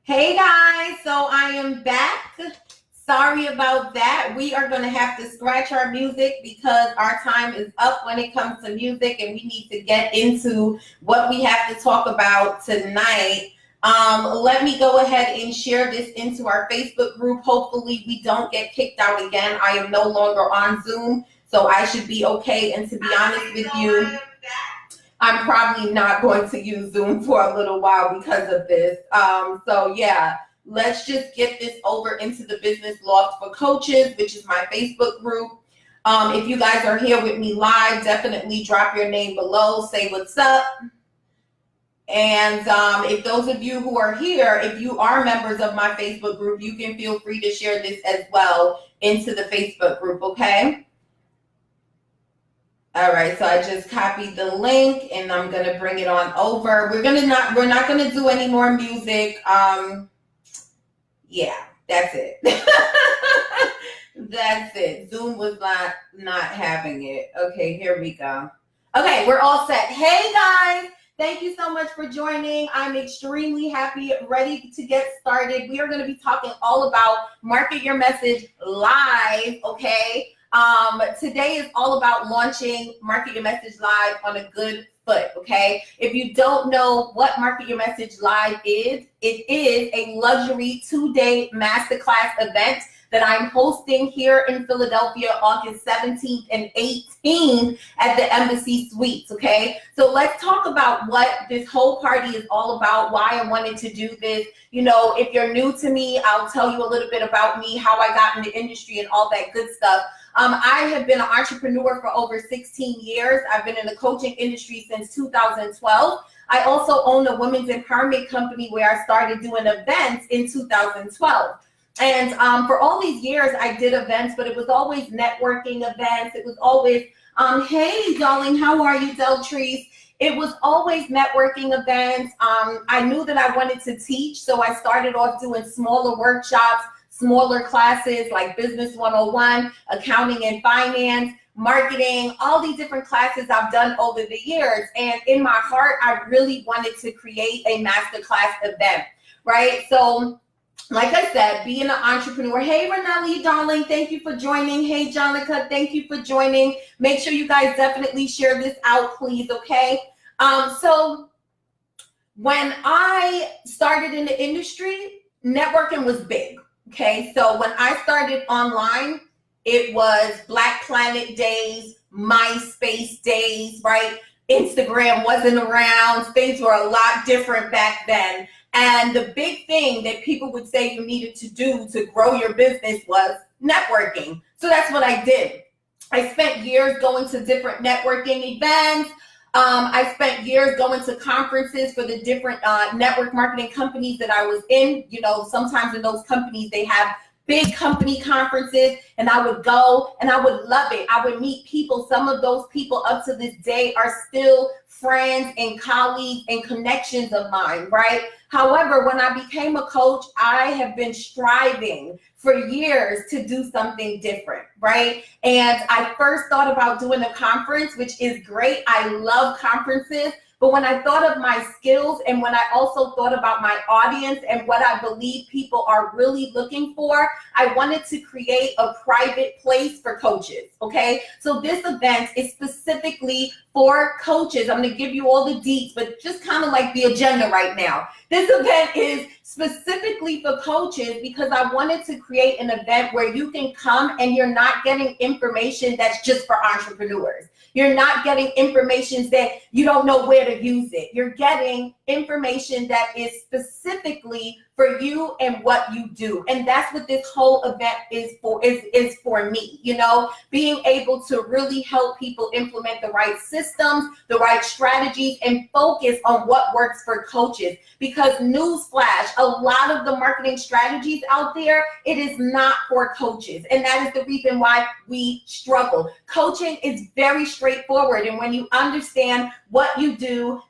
Hey guys, so I am back. Sorry about that. We are going to have to scratch our music because our time is up when it comes to music and we need to get into what we have to talk about tonight. Let me go ahead and share this into our Facebook group. Hopefully we don't get kicked out again. I am no longer on Zoom, so I should be okay. And to be honest with you, I'm probably not going to use Zoom for a little while because of this. So yeah, let's just get this over into the Business Loft for Coaches, which is my Facebook group. If you guys are here with me live, definitely drop your name below, say what's up. And if those of you who are here, if you are members of my Facebook group, you can feel free to share this as well into the Facebook group, okay? All right, so I just copied the link and I'm gonna bring it on over. We're not gonna do any more music. Yeah, that's it. That's it. Zoom was not having it. Okay, here we go. Okay, we're all set. Hey guys, thank you so much for joining. I'm extremely happy, ready to get started. We are gonna be talking all about Market Your Message Live, okay? Today is all about launching Market Your Message Live on a good foot, okay? If you don't know what Market Your Message Live is, it is a luxury 2-day masterclass event that I'm hosting here in Philadelphia, August 17th and 18th at the Embassy Suites, okay? So let's talk about what this whole party is all about, why I wanted to do this. You know, if you're new to me, I'll tell you a little bit about me, how I got in the industry and all that good stuff. I have been an entrepreneur for over 16 years. I've been in the coaching industry since 2012. I also own a women's empowerment company where I started doing events in 2012. And for all these years, I did events, but it was always networking events. It was always, hey, darling, how are you, Deltrice? It was always networking events. I knew that I wanted to teach, so I started off doing smaller workshops, smaller classes like Business 101, accounting and finance, marketing, all these different classes I've done over the years. And in my heart, I really wanted to create a masterclass event, right? So like I said, being an entrepreneur. Hey, Renelli, darling, thank you for joining. Hey, Jonica, thank you for joining. Make sure you guys definitely share this out, please, okay? So when I started in the industry, networking was big, okay? So when I started online, it was Black Planet days, MySpace days, right? Instagram wasn't around. Things were a lot different back then. And the big thing that people would say you needed to do to grow your business was networking. So that's what I did. I spent years going to different networking events. I spent years going to conferences for the different network marketing companies that I was in. You know, sometimes in those companies, they have big company conferences, and I would go and I would love it. I would meet people. Some of those people up to this day are still friends and colleagues and connections of mine, right? However, when I became a coach, I have been striving for years to do something different, right? And I first thought about doing a conference, which is great. I love conferences. But when I thought of my skills and when I also thought about my audience and what I believe people are really looking for, I wanted to create a private place for coaches, okay? So this event is specifically for coaches. I'm gonna give you all the deets, but just kind of like the agenda right now. This event is specifically for coaches because I wanted to create an event where you can come and you're not getting information that's just for entrepreneurs. You're not getting information that you don't know where to use it. You're getting information that is specifically for you and what you do. And that's what this whole event is for me, you know, being able to really help people implement the right systems, the right strategies, and focus on what works for coaches. Because newsflash, a lot of the marketing strategies out there, it is not for coaches. And that is the reason why we struggle. Coaching is very straightforward. And when you understand what you do,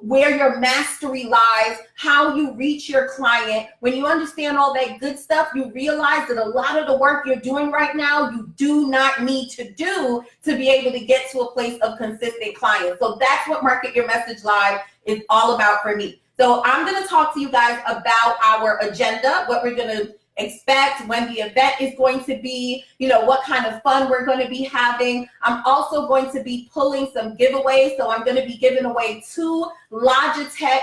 where your mastery lies, how you reach your client, when you understand all that good stuff, you realize that a lot of the work you're doing right now, you do not need to do to be able to get to a place of consistent clients. So that's what Market Your Message Live is all about for me. So I'm going to talk to you guys about our agenda, what we're going to expect, when the event is going to be, what kind of fun we're going to be having. I'm also going to be pulling some giveaways. So I'm going to be giving away 2 Logitech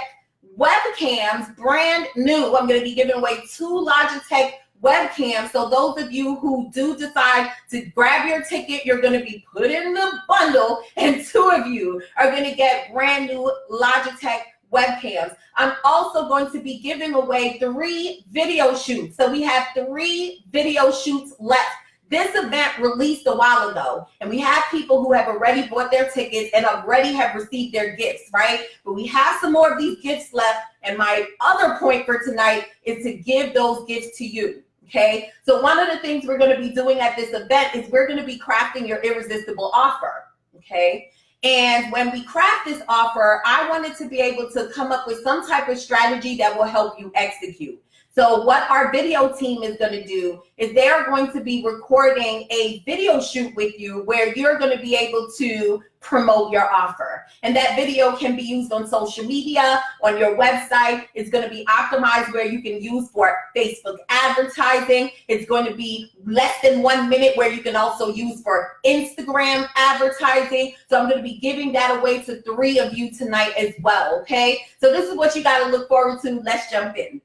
webcams, brand new. I'm going to be giving away 2 Logitech webcams. So those of you who do decide to grab your ticket, you're going to be put in the bundle, and 2 of you are going to get brand new Logitech webcams. I'm also going to be giving away 3 video shoots. So we have 3 video shoots left. This event released a while ago, and we have people who have already bought their tickets and already have received their gifts, right? But we have some more of these gifts left, and my other point for tonight is to give those gifts to you, okay? So one of the things we're going to be doing at this event is we're going to be crafting your irresistible offer, okay? And when we craft this offer, I wanted to be able to come up with some type of strategy that will help you execute. So what our video team is going to do is they are going to be recording a video shoot with you where you're going to be able to promote your offer. And that video can be used on social media, on your website. It's going to be optimized where you can use for Facebook advertising. It's going to be less than 1 minute where you can also use for Instagram advertising. So I'm going to be giving that away to 3 of you tonight as well, okay? So this is what you got to look forward to. Let's jump in.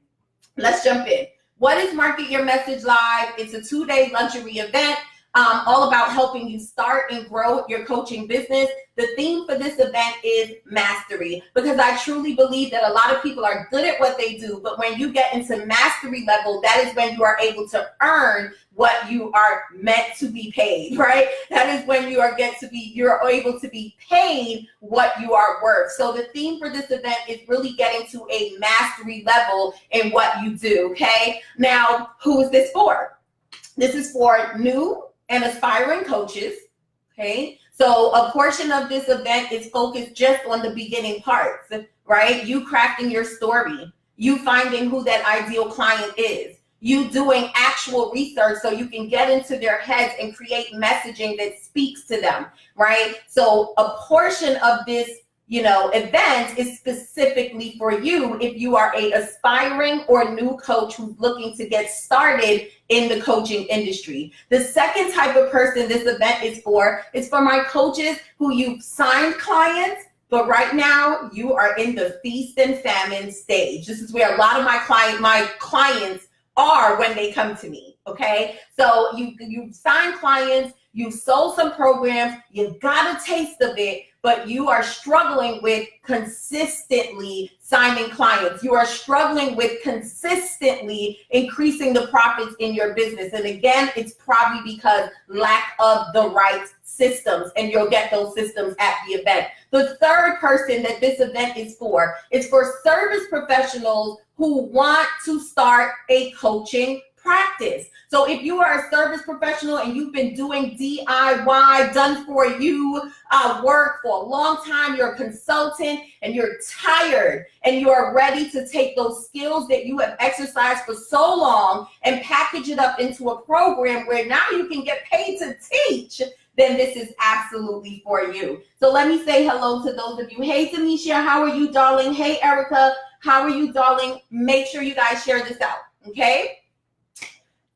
What is Market Your Message Live? It's a 2-day luxury event all about helping you start and grow your coaching business. The theme for this event is mastery, because I truly believe that a lot of people are good at what they do, but when you get into mastery level, that is when you are able to earn what you are meant to be paid, right? That is when you're able to be paid what you are worth. So the theme for this event is really getting to a mastery level in what you do, okay? Now, who is this for? This is for new and aspiring coaches, okay? So a portion of this event is focused just on the beginning parts, right? You crafting your story, you finding who that ideal client is, you doing actual research so you can get into their heads and create messaging that speaks to them, right? So a portion of this event is specifically for you if you are a aspiring or new coach who's looking to get started in the coaching industry. The second type of person this event is for my coaches who you've signed clients, but right now you are in the feast and famine stage. This is where a lot of my clients are when they come to me, okay? So you've signed clients, you've sold some programs, you've got a taste of it, but you are struggling with consistently signing clients. You are struggling with consistently increasing the profits in your business. And again, it's probably because lack of the right systems, and you'll get those systems at the event. The third person that this event is for service professionals who want to start a coaching practice. So if you are a service professional and you've been doing DIY, done for you work for a long time, you're a consultant and you're tired and you are ready to take those skills that you have exercised for so long and package it up into a program where now you can get paid to teach, then this is absolutely for you. So let me say hello to those of you. Hey, Tanisha, how are you, darling? Hey, Erica, how are you, darling? Make sure you guys share this out, okay?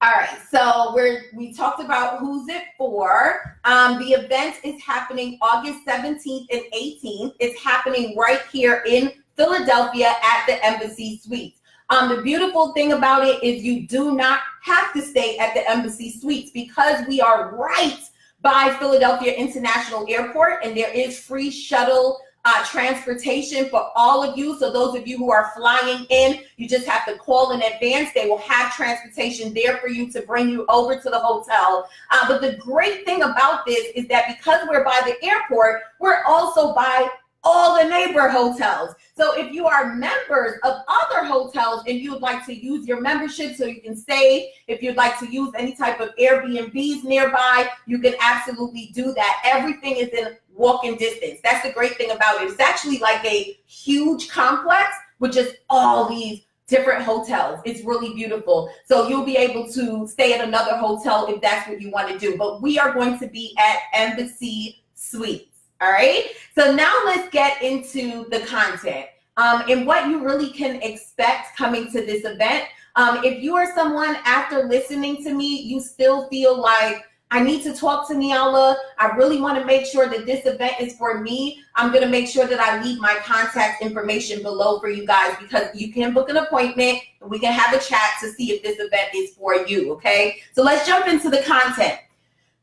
All right, so we talked about who's it for. The event is happening August 17th and 18th. It's happening right here in Philadelphia at the Embassy Suites. The beautiful thing about it is you do not have to stay at the Embassy Suites because we are right by Philadelphia International Airport, and there is free shuttle transportation for all of you. So those of you who are flying in, you just have to call in advance. They will have transportation there for you to bring you over to the hotel. But the great thing about this is that because we're by the airport, we're also by all the neighbor hotels. So if you are members of other hotels and you'd like to use your membership so you can save, if you'd like to use any type of Airbnbs nearby, you can absolutely do that. Everything is in walking distance. That's the great thing about it. It's actually like a huge complex with just all these different hotels. It's really beautiful. So you'll be able to stay at another hotel if that's what you want to do. But we are going to be at Embassy Suites. All right. So now let's get into the content. and what you really can expect coming to this event. If you are someone after listening to me, you still feel like, I need to talk to Niala, I really want to make sure that this event is for me, I'm going to make sure that I leave my contact information below for you guys, because you can book an appointment and we can have a chat to see if this event is for you, okay? So let's jump into the content.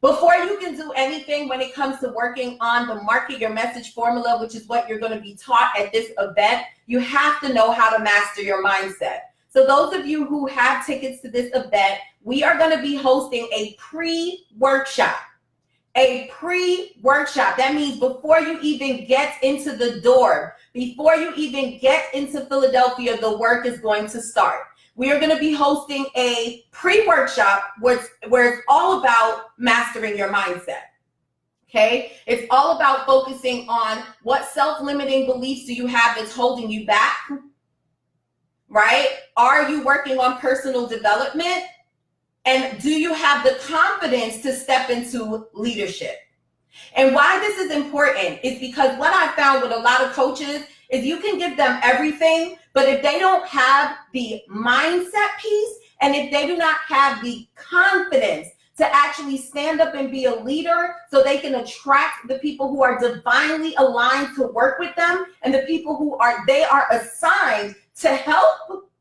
Before you can do anything when it comes to working on the market your message formula, which is what you're going to be taught at this event, you have to know how to master your mindset. So those of you who have tickets to this event, we are going to be hosting a pre-workshop. A pre-workshop. That means before you even get into the door, before you even get into Philadelphia, the work is going to start. We are going to be hosting a pre-workshop where it's all about mastering your mindset. Okay? It's all about focusing on what self-limiting beliefs do you have that's holding you back, right? Are you working on personal development? And do you have the confidence to step into leadership? And why this is important is because what I found with a lot of coaches is you can give them everything, but if they don't have the mindset piece, and if they do not have the confidence to actually stand up and be a leader so they can attract the people who are divinely aligned to work with them and the people who they are assigned to help,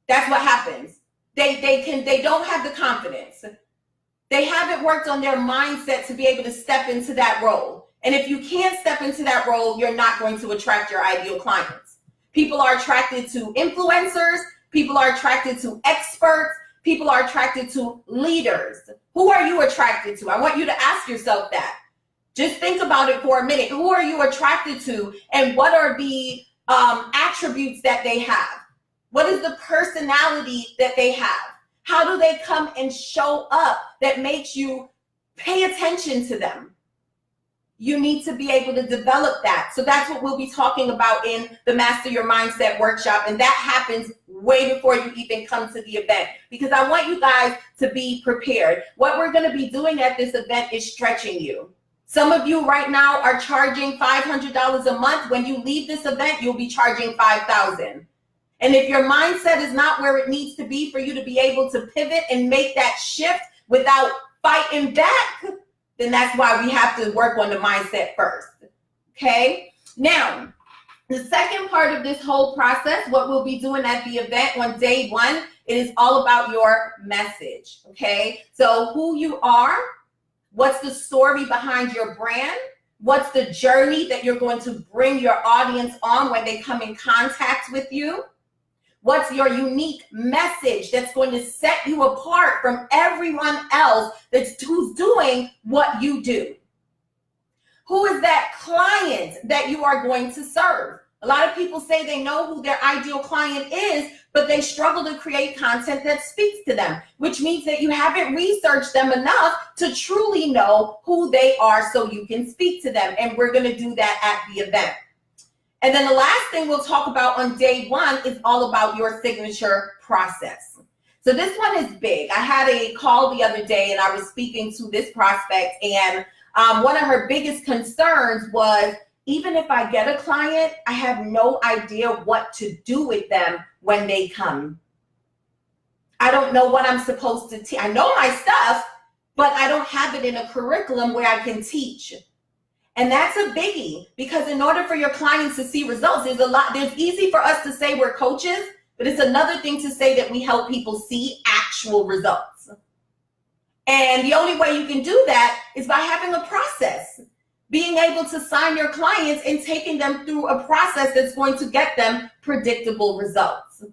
that's what happens. They don't have the confidence. They haven't worked on their mindset to be able to step into that role. And if you can't step into that role, you're not going to attract your ideal clients. People are attracted to influencers. People are attracted to experts. People are attracted to leaders. Who are you attracted to? I want you to ask yourself that. Just think about it for a minute. Who are you attracted to? And what are the attributes that they have? What is the personality that they have? How do they come and show up that makes you pay attention to them? You need to be able to develop that. So that's what we'll be talking about in the Master Your Mindset workshop. And that happens way before you even come to the event, because I want you guys to be prepared. What we're going to be doing at this event is stretching you. Some of you right now are charging $500 a month. When you leave this event, you'll be charging $5,000. And if your mindset is not where it needs to be for you to be able to pivot and make that shift without fighting back, then that's why we have to work on the mindset first. Okay? Now, the second part of this whole process, what we'll be doing at the event on day one, it is all about your message. Okay? So who you are, what's the story behind your brand, what's the journey that you're going to bring your audience on when they come in contact with you, what's your unique message that's going to set you apart from everyone else who's doing what you do? Who is that client that you are going to serve? A lot of people say they know who their ideal client is, but they struggle to create content that speaks to them, which means that you haven't researched them enough to truly know who they are so you can speak to them. And we're going to do that at the event. And then the last thing we'll talk about on day one is all about your signature process. So this one is big. I had a call the other day and I was speaking to this prospect, and one of her biggest concerns was, even if I get a client, I have no idea what to do with them when they come. I don't know what I'm supposed to teach. I know my stuff, but I don't have it in a curriculum where I can teach. And that's a biggie, because in order for your clients to see results, there's easy for us to say we're coaches, but it's another thing to say that we help people see actual results. And the only way you can do that is by having a process, being able to sign your clients and taking them through a process that's going to get them predictable results.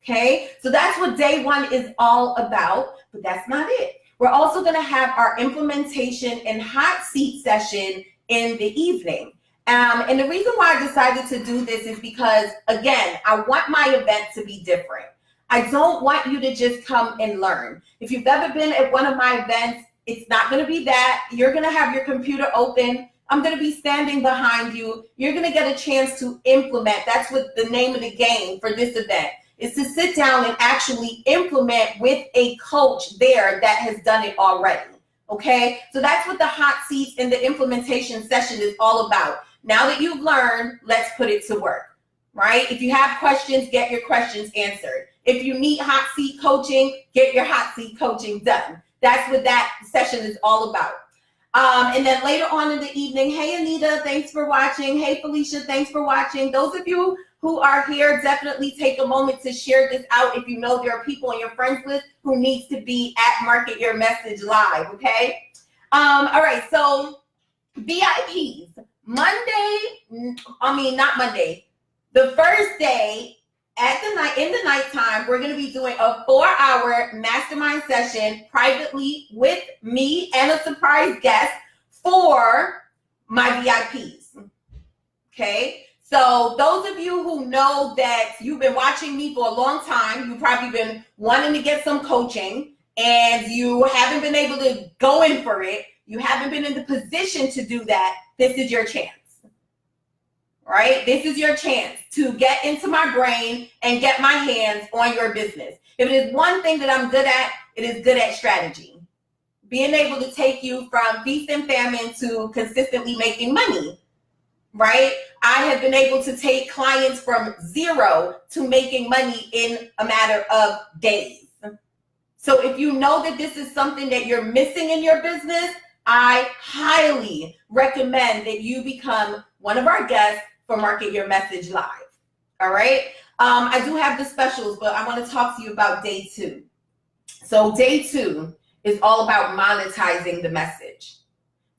Okay, so that's what day one is all about, but that's not it. We're also going to have our implementation and hot seat session in the evening. And the reason why I decided to do this is because, again, I want my event to be different. I don't want you to just come and learn. If you've ever been at one of my events, it's not going to be that. You're going to have your computer open. I'm going to be standing behind you. You're going to get a chance to implement. That's what the name of the game for this event is, to sit down and actually implement with a coach there that has done it already. Okay, so that's what the hot seats and the implementation session is all about. Now that you've learned, let's put it to work, right? If you have questions, get your questions answered. If you need hot seat coaching, get your hot seat coaching done. That's what that session is all about. And then later on in the evening, hey, Anita, thanks for watching. Hey, Felicia, thanks for watching. Those of you who are here, definitely take a moment to share this out if you know there are people on your friends list who needs to be at Market Your Message Live, okay? All right, so VIPs, not Monday, the first day in the nighttime, we're going to be doing a 4-hour mastermind session privately with me and a surprise guest for my VIPs. Okay. So those of you who know that you've been watching me for a long time, you've probably been wanting to get some coaching and you haven't been able to go in for it. You haven't been in the position to do that. This is your chance. Right? This is your chance to get into my brain and get my hands on your business. If it is one thing that I'm good at, it is good at strategy. Being able to take you from feast and famine to consistently making money, right? I have been able to take clients from zero to making money in a matter of days. So if you know that this is something that you're missing in your business, I highly recommend that you become one of our guests for Market Your Message Live. All right. I do have the specials, but I want to talk to you about day 2. So day 2 is all about monetizing the message.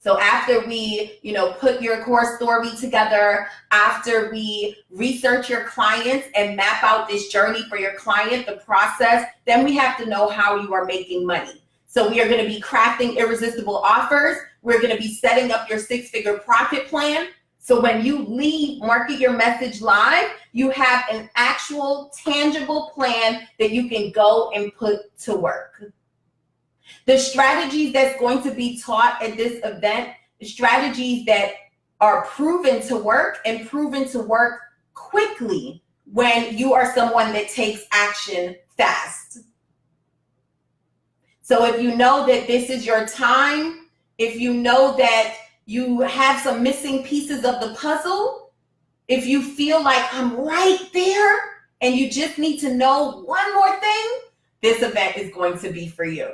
So after we, put your core story together, after we research your clients and map out this journey for your client, the process, then we have to know how you are making money. So we are going to be crafting irresistible offers. We're going to be setting up your 6-figure profit plan. So when you leave Market Your Message Live, you have an actual tangible plan that you can go and put to work. The strategies that's going to be taught at this event, strategies that are proven to work and proven to work quickly when you are someone that takes action fast. So if you know that this is your time, if you know that you have some missing pieces of the puzzle, if you feel like I'm right there and you just need to know one more thing, this event is going to be for you.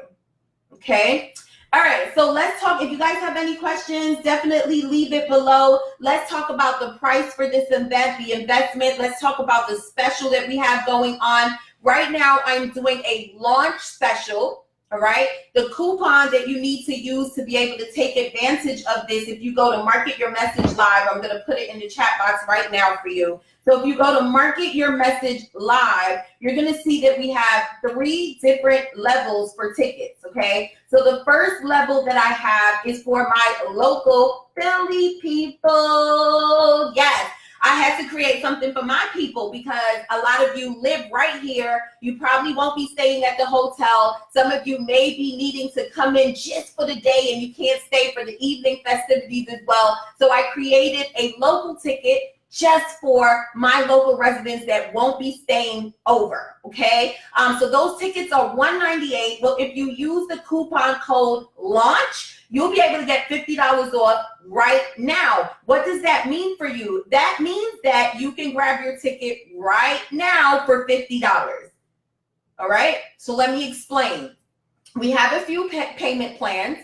Okay. All right. So let's talk. If you guys have any questions, definitely leave it below. Let's talk about the price for this event, the investment. Let's talk about the special that we have going on. Right now, I'm doing a launch special. All right. The coupon that you need to use to be able to take advantage of this, if you go to Market Your Message Live, I'm going to put it in the chat box right now for you. So if you go to Market Your Message Live, you're going to see that we have 3 different levels for tickets. Okay. So the first level that I have is for my local Philly people. Yes. I had to create something for my people because a lot of you live right here. You probably won't be staying at the hotel. Some of you may be needing to come in just for the day and you can't stay for the evening festivities as well. So I created a local ticket just for my local residents that won't be staying over, okay? So those tickets are $198. Well, if you use the coupon code LAUNCH, you'll be able to get $50 off right now. What does that mean for you? That means that you can grab your ticket right now for $50. All right, so let me explain. We have a few payment plans.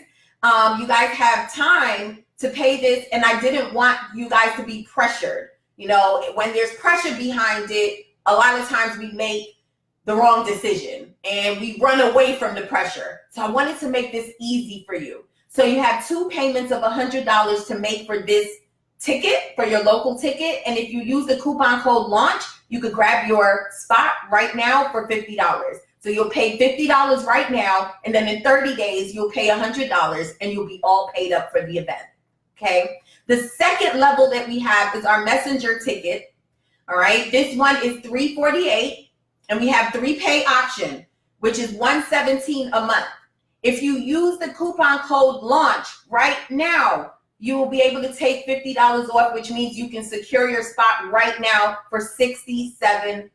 You guys have time to pay this, and I didn't want you guys to be pressured. When there's pressure behind it, a lot of times we make the wrong decision and we run away from the pressure. So I wanted to make this easy for you. So you have 2 payments of $100 to make for this ticket, for your local ticket. And if you use the coupon code LAUNCH, you could grab your spot right now for $50. So you'll pay $50 right now, and then in 30 days, you'll pay $100 and you'll be all paid up for the event. Okay. The second level that we have is our messenger ticket. All right. This one is $348, and we have 3 pay option, which is $117 a month. If you use the coupon code LAUNCH right now, you will be able to take $50 off, which means you can secure your spot right now for $67.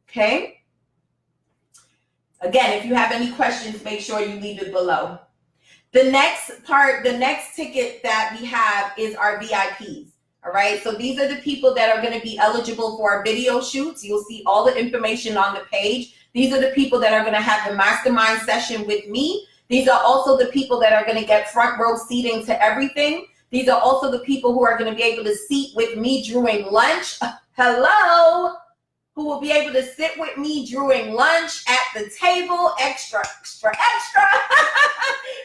Okay. Again, if you have any questions, make sure you leave it below. The next ticket that we have is our VIPs. All right. So these are the people that are going to be eligible for our video shoots. You'll see all the information on the page. These are the people that are going to have the mastermind session with me. These are also the people that are going to get front row seating to everything. These are also the people who are going to be able to seat with me during lunch. Hello. Who will be able to sit with me during lunch at the table, extra,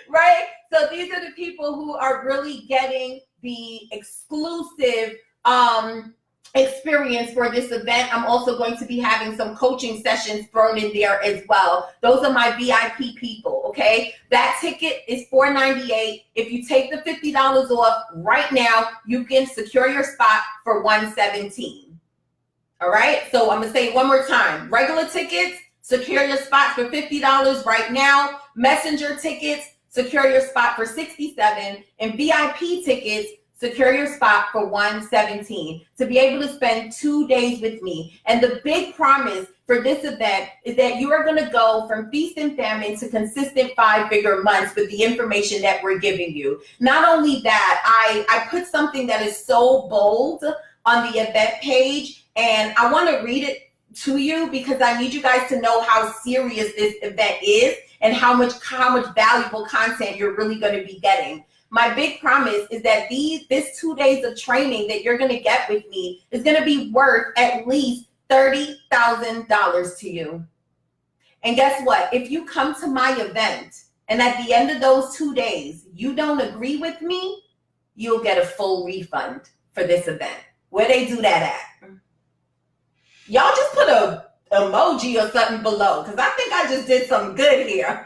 right? So these are the people who are really getting the exclusive experience for this event. I'm also going to be having some coaching sessions thrown in there as well. Those are my VIP people, okay? That ticket is $498. If you take the $50 off right now, you can secure your spot for $117. All right, so I'm gonna say it one more time. Regular tickets, secure your spot for $50 right now. Messenger tickets, secure your spot for $67. And VIP tickets, secure your spot for $117 to be able to spend 2 days with me. And the big promise for this event is that you are gonna go from feast and famine to consistent 5-figure months with the information that we're giving you. Not only that, I put something that is so bold on the event page, and I want to read it to you because I need you guys to know how serious this event is and how much valuable content you're really going to be getting. My big promise is that this 2 days of training that you're going to get with me is going to be worth at least $30,000 to you. And guess what? If you come to my event and at the end of those 2 days, you don't agree with me, you'll get a full refund for this event. Where they do that at? Y'all just put a emoji or something below, because I think I just did some good here.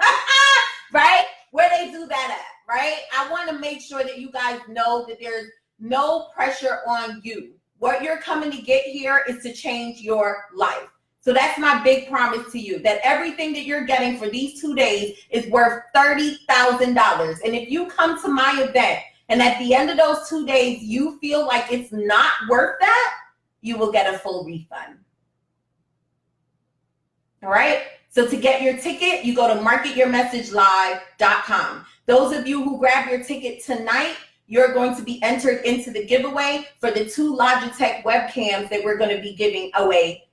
Right? Where they do that at, right? I want to make sure that you guys know that there's no pressure on you. What you're coming to get here is to change your life. So that's my big promise to you, that everything that you're getting for these 2 days is worth $30,000. And if you come to my event and at the end of those 2 days, you feel like it's not worth that, you will get a full refund. All right. So to get your ticket, you go to marketyourmessagelive.com. Those of you who grab your ticket tonight, you're going to be entered into the giveaway for the 2 Logitech webcams that we're going to be giving away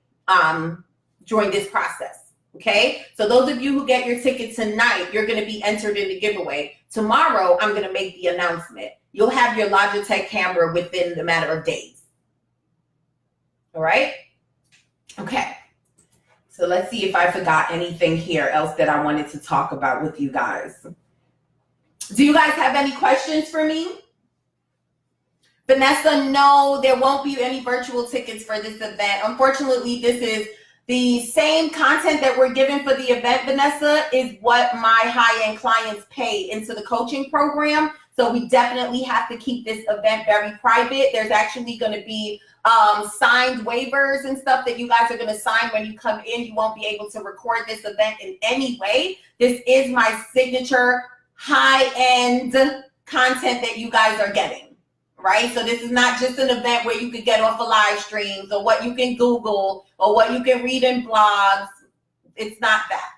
during this process. Okay. So those of you who get your ticket tonight, you're going to be entered in the giveaway. Tomorrow, I'm going to make the announcement. You'll have your Logitech camera within the matter of days. All right. Okay. So let's see if I forgot anything here else that I wanted to talk about with you guys. Do you guys have any questions for me? Vanessa, no, there won't be any virtual tickets for this event. Unfortunately, this is the same content that we're giving for the event, Vanessa, is what my high-end clients pay into the coaching program. So we definitely have to keep this event very private. There's actually going to be signed waivers and stuff that you guys are going to sign when you come in. You won't be able to record this event in any way. This is my signature high-end content that you guys are getting, right? So this is not just an event where you could get off of live streams or what you can Google or what you can read in blogs. It's not that,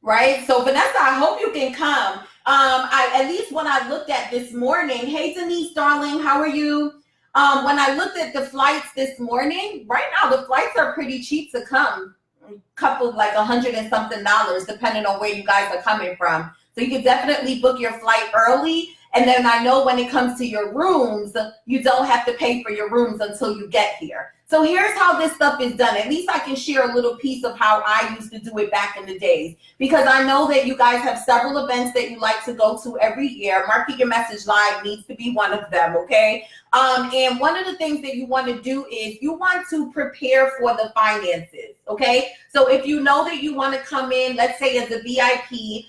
right? So Vanessa, I hope you can come. At least when I looked at this morning, hey Denise, darling, how are you? When I looked at the flights this morning, right now the flights are pretty cheap to come. A couple like $100 and something, depending on where you guys are coming from. So you can definitely book your flight early. And then I know when it comes to your rooms, you don't have to pay for your rooms until you get here. So here's how this stuff is done. At least I can share a little piece of how I used to do it back in the days, because I know that you guys have several events that you like to go to every year. Market Your Message Live needs to be one of them, okay? And one of the things that you want to do is you want to prepare for the finances, okay? So if you know that you want to come in, let's say as a VIP,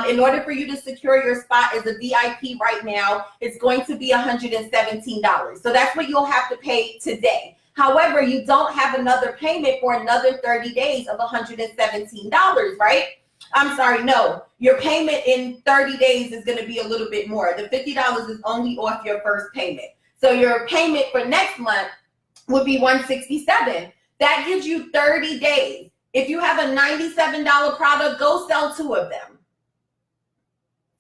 in order for you to secure your spot as a VIP right now, it's going to be $117. So that's what you'll have to pay today. However, you don't have another payment for another 30 days of $117, right? I'm sorry, no. Your payment in 30 days is going to be a little bit more. The $50 is only off your first payment. So your payment for next month would be $167. That gives you 30 days. If you have a $97 product, go sell 2 of them.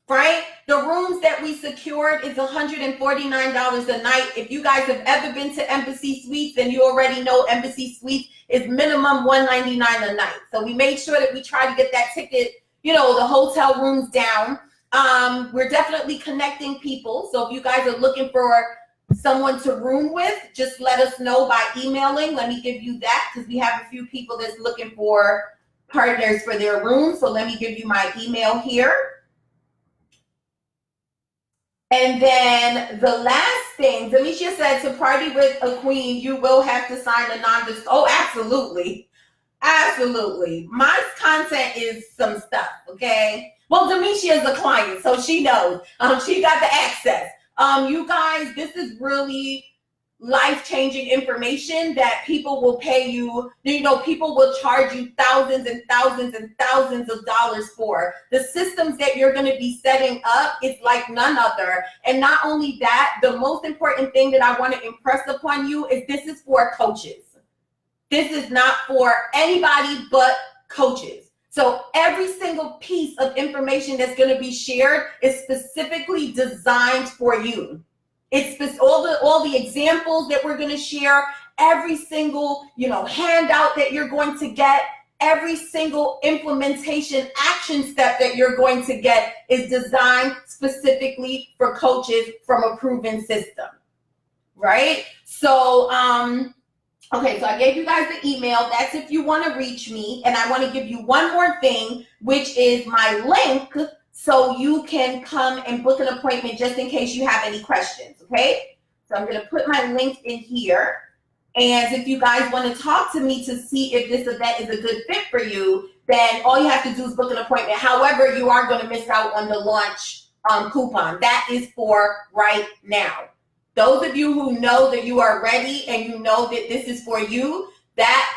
right? The rooms that we secured is $149 a night. If you guys have ever been to Embassy Suites, then you already know Embassy Suites is minimum $199 a night. So we made sure that we try to get that ticket, you know, the hotel rooms down. We're definitely connecting people. So if you guys are looking for someone to room with, just let us know by emailing. Let me give you that, because we have a few people that's looking for partners for their room. So let me give you my email here. And then the last thing, Demetia said, to party with a queen, you will have to sign a non-disclosure. Oh, absolutely. Absolutely. My content is some stuff, okay? Well, Demetia is a client, so she knows. She got the access. You guys, this is really life-changing information that people will pay you. You know, people will charge you thousands and thousands and thousands of dollars for. The systems that you're going to be setting up is like none other. And not only that, the most important thing that I want to impress upon you is this is for coaches. This is not for anybody but coaches. So every single piece of information that's going to be shared is specifically designed for you. It's all the examples that we're going to share, every single, you know, handout that you're going to get, every single implementation action step that you're going to get is designed specifically for coaches from a proven system, right? So, okay, so I gave you guys the email. That's if you want to reach me. And I want to give you one more thing, which is my link, so you can come and book an appointment just in case you have any questions, okay? So I'm going to put my link in here. And if you guys want to talk to me to see if this event is a good fit for you, then all you have to do is book an appointment. However, you are going to miss out on the launch coupon. That is for right now. Those of you who know that you are ready and you know that this is for you, that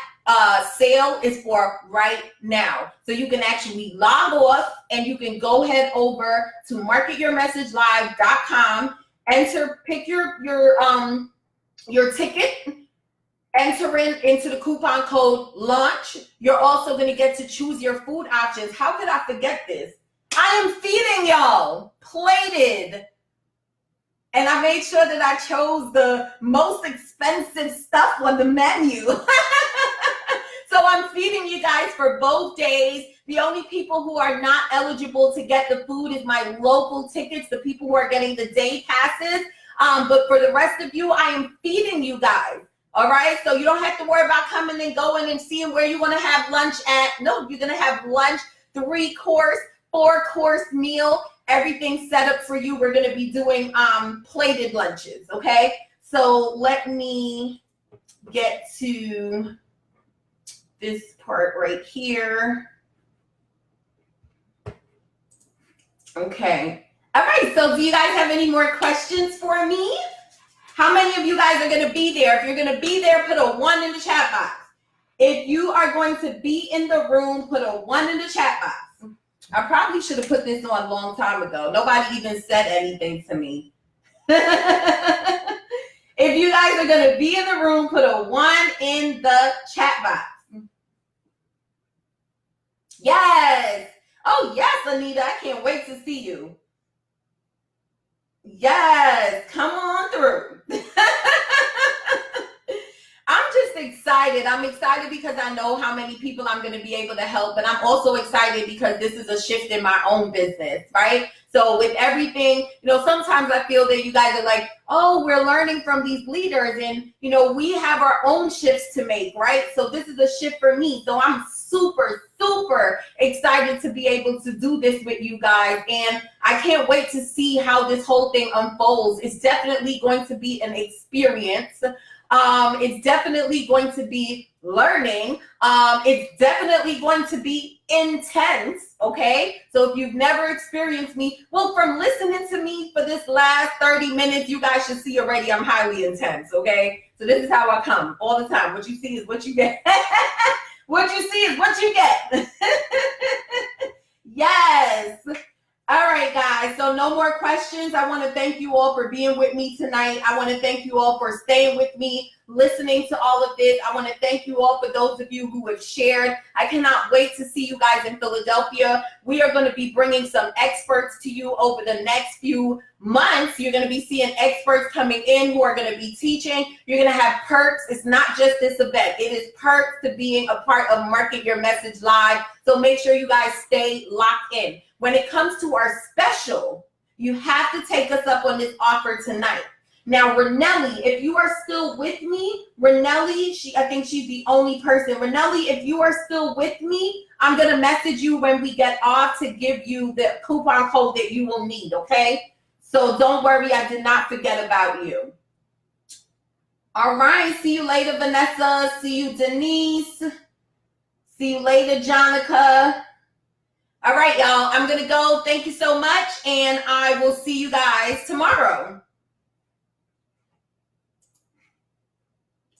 sale is for right now. So you can actually log off and you can go head over to marketyourmessagelive.com, pick your ticket, enter into the coupon code launch. You're also going to get to choose your food options. How could I forget this? I am feeding y'all plated. And I made sure that I chose the most expensive stuff on the menu. So I'm feeding you guys for both days. The only people who are not eligible to get the food is my local tickets, the people who are getting the day passes. But for the rest of you, I am feeding you guys. All right. So you don't have to worry about coming and going and seeing where you want to have lunch at. No, you're going to have lunch, 3-course, 4-course meal. Everything set up for you. We're going to be doing plated lunches, okay? So let me get to this part right here. Okay. All right, so do you guys have any more questions for me? How many of you guys are going to be there? If you're going to be there, put a 1 in the chat box. If you are going to be in the room, put a 1 in the chat box. I probably should have put this on a long time ago. Nobody even said anything to me. If you guys are going to be in the room, put a 1 in the chat box. Yes. Oh, yes, Anita. I can't wait to see you. Yes. Come on through. I'm just excited. I'm excited because I know how many people I'm going to be able to help. But I'm also excited because this is a shift in my own business, right? So with everything, you know, sometimes I feel that you guys are like, oh, we're learning from these leaders. And, you know, we have our own shifts to make, right? So this is a shift for me. So I'm super, super excited to be able to do this with you guys. And I can't wait to see how this whole thing unfolds. It's definitely going to be an experience. It's definitely going to be learning. It's definitely going to be intense, okay? So if you've never experienced me, well, from listening to me for this last 30 minutes, you guys should see already I'm highly intense, okay? So this is how I come all the time. What you see is what you get. What you see is what you get. Yes. All right, guys, so no more questions. I want to thank you all for being with me tonight. I want to thank you all for staying with me listening to all of this. I want to thank you all for those of you who have shared. I cannot wait to see you guys in Philadelphia. We are going to be bringing some experts to you over the next few months. You're going to be seeing experts coming in who are going to be teaching. You're going to have perks. It's not just this event. It is perks to being a part of Market Your Message Live. So make sure you guys stay locked in. When it comes to our special, you have to take us up on this offer tonight. Now, Renelli, if you are still with me, Renelli, I think she's the only person. Renelli, if you are still with me, I'm going to message you when we get off to give you the coupon code that you will need, okay? So don't worry, I did not forget about you. All right, see you later, Vanessa. See you, Denise. See you later, Jonica. All right, y'all, I'm going to go. Thank you so much, and I will see you guys tomorrow.